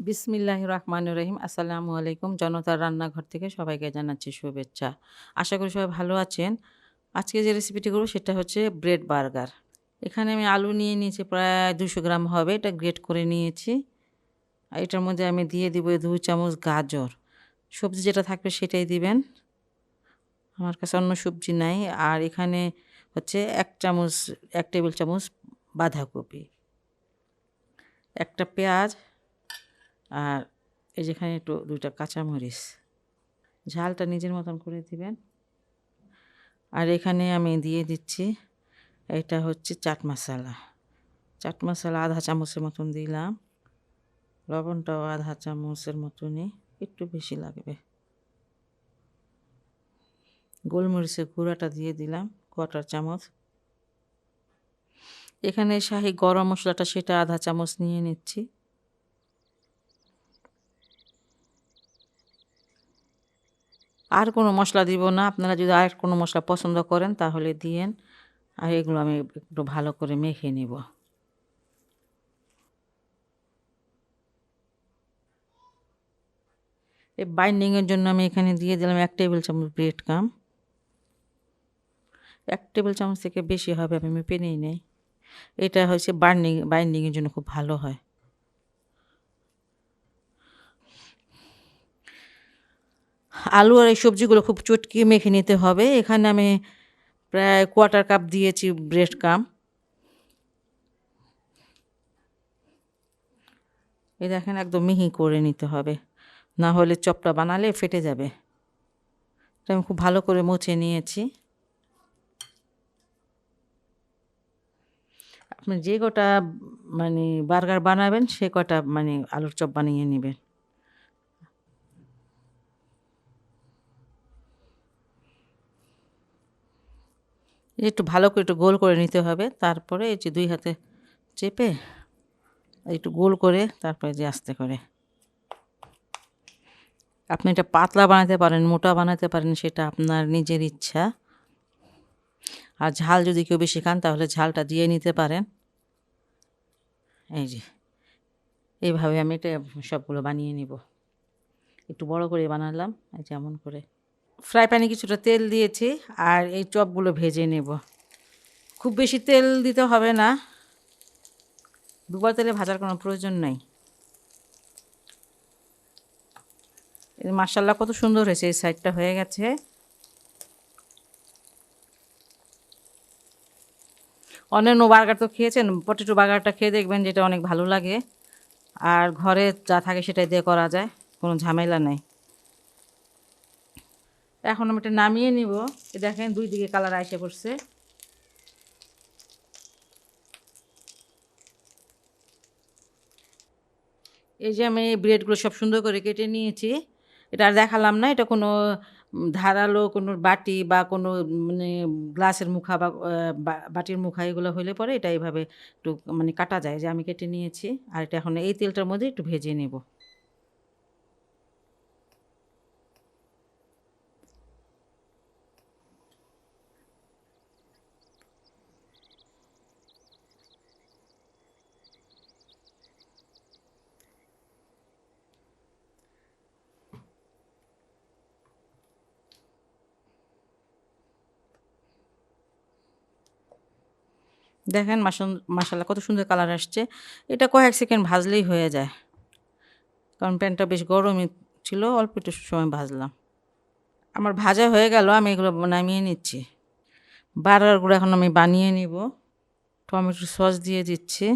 বিসমিল্লাহির রহমানির রহিম। আসসালামু আলাইকুম। জনতার রান্নাঘর থেকে সবাইকে জানাচ্ছি শুভেচ্ছা। আশা করি সবাই ভালো আছেন। আজকে যে রেসিপিটি করব সেটা হচ্ছে ব্রেড বার্গার। এখানে আমি আলু নিয়ে নিয়েছি প্রায় 200 গ্রাম হবে। এটা গ্রেট করে নিয়েছি। আর এটার মধ্যে আমি দিয়ে দিব 2 চামচ গাজর। সবজি যেটা থাকবে সেটাই দিবেন। আমার কাছে অন্য সবজি নাই। আর এখানে হচ্ছে 1 টেবিল চামচ বাঁধাকপি, একটা পেঁয়াজ, আর এই যেখানে একটু 2টা কাঁচামরিচ। ঝালটা নিজের মতন করে দিবেন। আর এখানে আমি দিয়ে দিচ্ছি, এটা হচ্ছে চাট মশলা। চাট মশলা আধা চামচের মতন দিলাম। লবণটাও আধা চামচের মতনই, একটু বেশি লাগবে। গোলমরিচের গুঁড়াটা দিয়ে দিলাম 1/4 চামচ। এখানে শাহি গরম মশলাটা সেটা আধা চামচ নিয়ে নিচ্ছি। আর কোনো মশলা দিব না। আপনারা যদি আর কোনো মশলা পছন্দ করেন তাহলে দিয়েন। আর এগুলো আমি একটু ভালো করে মেখে নিব। এই বাইন্ডিংয়ের জন্য আমি এখানে দিয়ে দিলাম 1 টেবিল চামচ ব্রেড ক্রাম। 1 টেবিল চামচ থেকে বেশি হবে, আমি মেপে নিই নাই। এটা হচ্ছে বাইন্ডিংয়ের জন্য খুব ভালো হয়। আলু আর এই সবজিগুলো খুব চটকিয়ে মেখে নিতে হবে। এখানে আমি প্রায় 1/4 কাপ দিয়েছি ব্রেড ক্রাম। এই দেখেন একদম মিহি করে নিতে হবে, না হলে চপটা বানালে ফেটে যাবে। এটা আমি খুব ভালো করে মুছে নিয়েছি। আপনি যে কটা বার্গার বানাবেন সে কটা আলুর চপ বানিয়ে নেবেন। একটু ভালো করে একটু গোল করে নিতে হবে। তারপরে এই যে 2 হাতে চেপে একটু গোল করে তারপরে যে আস্তে করে। আপনি এটা পাতলা বানাতে পারেন, মোটা বানাতে পারেন, সেটা আপনার নিজের ইচ্ছা। আর ঝাল যদি কেউ বেশি খান তাহলে ঝালটা দিয়ে নিতে পারেন। এই যে এইভাবে আমি এটা সবগুলো বানিয়ে নিব। একটু বড় করে বানালাম, এই যেমন করে। ফ্রাই প্যানে কিছুটা তেল দিয়েছি আর এই চপগুলো ভেজে নেব। খুব বেশি তেল দিতে হবে না, দুবার তেলে ভাজার কোনো প্রয়োজন নাই। মাশাআল্লাহ কত সুন্দর হয়েছে, এই সাইডটা হয়ে গেছে। অন্যান্য বার্গার তো খেয়েছেন, পটেটো বার্গারটা খেয়ে দেখবেন যেটা অনেক ভালো লাগে। আর ঘরে যা থাকে সেটাই দিয়ে করা যায়, কোনো ঝামেলা নেই। এখন আমি এটা নামিয়ে নিব। দেখেন 2 দিকে কালার এসে পড়ছে। এই যে আমি ব্রেডগুলো সব সুন্দর করে কেটে নিয়েছি। এটা আর দেখালাম না। এটা কোনো ধারালো কোনো বাটি বা কোনো গ্লাসের মুখা বা বাটির মুখা এগুলো হইলে পরে এটা এইভাবে একটু কাটা যায়। যে আমি কেটে নিয়েছি। আর এটা এখন এই তেলটার মধ্যে একটু ভেজে নেব। দেখেন মাশাআল্লাহ কত সুন্দর কালার আসছে। এটা কয়েক সেকেন্ড ভাজলেই হয়ে যায়, কারণ প্যানটা বেশ গরমই ছিল। অল্প একটু সময় ভাজলাম। আমার ভাজা হয়ে গেল, আমি এগুলো নামিয়ে নিচ্ছি। বার্গারগুলো এখন আমি বানিয়ে নিব। টমেটো সস দিয়ে দিচ্ছি।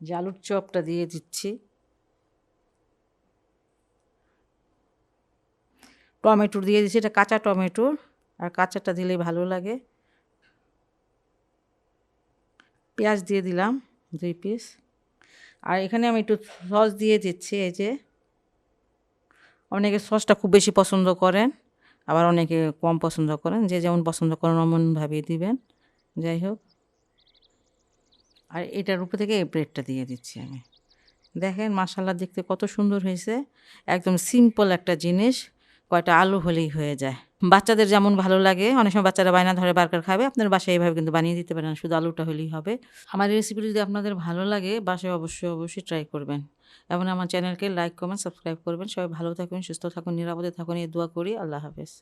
যে আলুর চপটা দিয়ে দিচ্ছি। টমেটো দিয়ে দিচ্ছি, এটা কাঁচা টমেটো, আর কাঁচাটা দিলেই ভালো লাগে। পেঁয়াজ দিয়ে দিলাম 2 পিস। আর এখানে আমি একটু সস দিয়ে দিচ্ছি। এই যে অনেকে সসটা খুব বেশি পছন্দ করেন, আবার অনেকে কম পছন্দ করেন। যে যেমন পছন্দ করেন অমনভাবেই দিবেন। যাই হোক, আর এটার উপর থেকে এই ব্রেডটা দিয়ে দিচ্ছি আমি। দেখেন মাশাআল্লাহ দেখতে কত সুন্দর হয়েছে। একদম সিম্পল একটা জিনিস, কয়টা আলু হলেই হয়ে যায়। বাচ্চাদের যেমন ভালো লাগে, অনেক সময় বাচ্চারা বায়না ধরে বার্গার খাবে, আপনার বাসায় এভাবে কিন্তু বানিয়ে দিতে পারেন, শুধু আলুটা হলেই হবে। আমার এই রেসিপিটি যদি আপনাদের ভালো লাগে বাসায় অবশ্যই ট্রাই করবেন এবং আমার চ্যানেলকে লাইক কমেন্ট সাবস্ক্রাইব করবেন। সবাই ভালো থাকুন, সুস্থ থাকুন, নিরাপদে থাকুন এই দোয়া করি। আল্লাহ হাফেজ।